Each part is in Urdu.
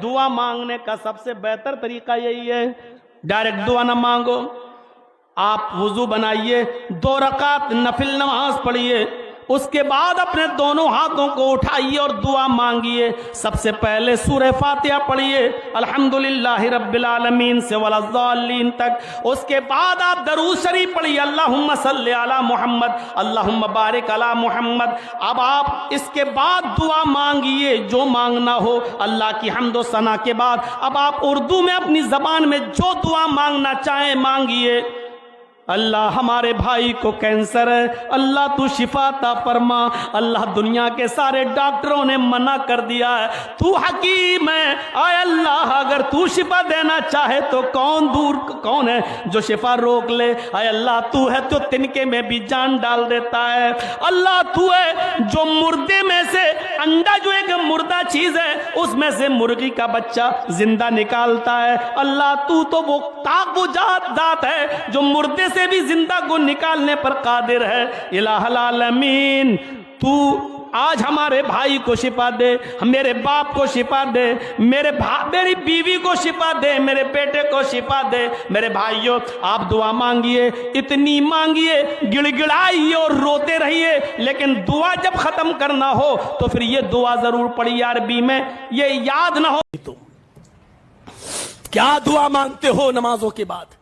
دعا مانگنے کا سب سے بہتر طریقہ یہی ہے، ڈائریکٹ دعا نہ مانگو، آپ وضو بنائیے، 2 رکعت نفل نماز پڑھیے، اس کے بعد اپنے دونوں ہاتھوں کو اٹھائیے اور دعا مانگیے۔ سب سے پہلے سورہ فاتحہ پڑھیے الحمدللہ رب العالمین سے والضالین تک، اس کے بعد آپ درود شریف پڑھیے اللہم صلی علی محمد اللہم بارک علی محمد۔ اب آپ اس کے بعد دعا مانگیے جو مانگنا ہو اللہ کی حمد و ثنا کے بعد۔ اب آپ اردو میں اپنی زبان میں جو دعا مانگنا چاہیں مانگیے۔ اللہ ہمارے بھائی کو کینسر ہے، اللہ تو شفا عطا فرما، اللہ دنیا کے سارے ڈاکٹروں نے منع کر دیا ہے، تو حکیم ہے، اے اللہ اگر تو شفا دینا چاہے تو کون ہے جو شفا روک لے؟ اے اللہ تو ہے تو تنکے میں بھی جان ڈال دیتا ہے، اللہ تو ہے جو مردے میں سے انڈا جو ایک مردہ چیز ہے اس میں سے مرغی کا بچہ زندہ نکالتا ہے، اللہ تو وہ ذات ہے جو مردے سے بھی زندہ کو نکالنے پر قادر ہے۔ الہ العالمین تو آج ہمارے بھائی کو شفا دے، میرے باپ کو شفا دے، میری بیوی کو شفا دے، میرے بیٹے کو شفا دے۔ میرے بھائیوں آپ دعا مانگیے، اتنی مانگیے، گڑ گڑائیے اور روتے رہیے، لیکن دعا جب ختم کرنا ہو تو پھر یہ دعا ضرور پڑھیے عربی میں، یہ یاد نہ ہو تو کیا دعا مانگتے ہو نمازوں کے بعد؟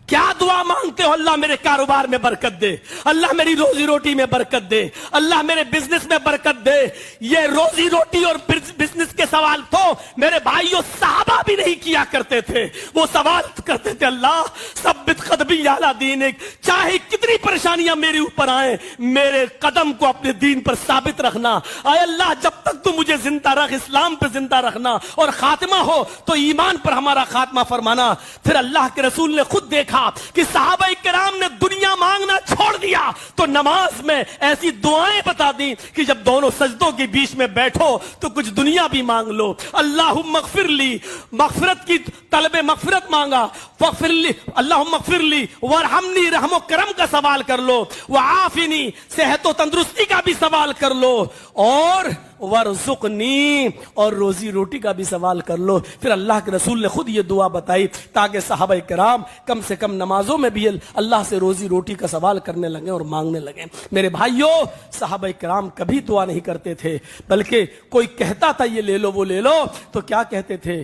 کیا دعا مانگتے ہو؟ اللہ میرے کاروبار میں برکت دے، اللہ میری روزی روٹی میں برکت دے، اللہ میرے بزنس میں برکت دے۔ یہ روزی روٹی اور بزنس کے سوال تو میرے بھائیوں صحابہ بھی نہیں کیا کرتے تھے، وہ سوال کرتے تھے اللہ ثبت قدمی علی دینک، چاہے کتنی پریشانیاں میرے اوپر آئیں میرے قدم کو اپنے دین پر ثابت رکھنا، اے اللہ جب تک تو مجھے زندہ رکھ، اسلام پہ زندہ رکھنا، اور خاتمہ ہو تو ایمان پر ہمارا خاتمہ فرمانا۔ پھر اللہ کے رسول نے خود دیکھا کہ صحابہ کرام نے دنیا مانگنا چھوڑ دیا تو نماز میں ایسی دعائیں بتا دیں کہ جب دونوں سجدوں کے بیچ میں بیٹھو تو کچھ دنیا بھی مانگ لو۔ اللہم اغفر لی، مغفرت کی طلب مغفرت مانگا، واغفر لی اللہم اغفر لی وارحمنی، رحم و کرم کا سوال کر لو، وعافنی صحت و تندرستی کا بھی سوال کر لو، اور ورزقنی اور روزی روٹی کا بھی سوال کر لو۔ پھر اللہ کے رسول نے خود یہ دعا بتائی تاکہ صحابہ کرام کم سے کم نمازوں میں بھی اللہ سے روزی روٹی کا سوال کرنے لگیں اور مانگنے لگیں۔ میرے بھائیوں صحابہ کرام کبھی دعا نہیں کرتے تھے، بلکہ کوئی کہتا تھا یہ لے لو وہ لے لو تو کیا کہتے تھے؟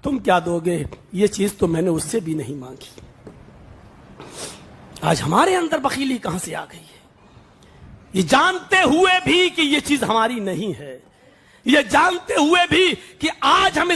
تم کیا دو گے؟ یہ چیز تو میں نے اس سے بھی نہیں مانگی۔ آج ہمارے اندر بخیلی کہاں سے آ گئی ہے؟ یہ جانتے ہوئے بھی کہ یہ چیز ہماری نہیں ہے، یہ جانتے ہوئے بھی کہ آج ہمیں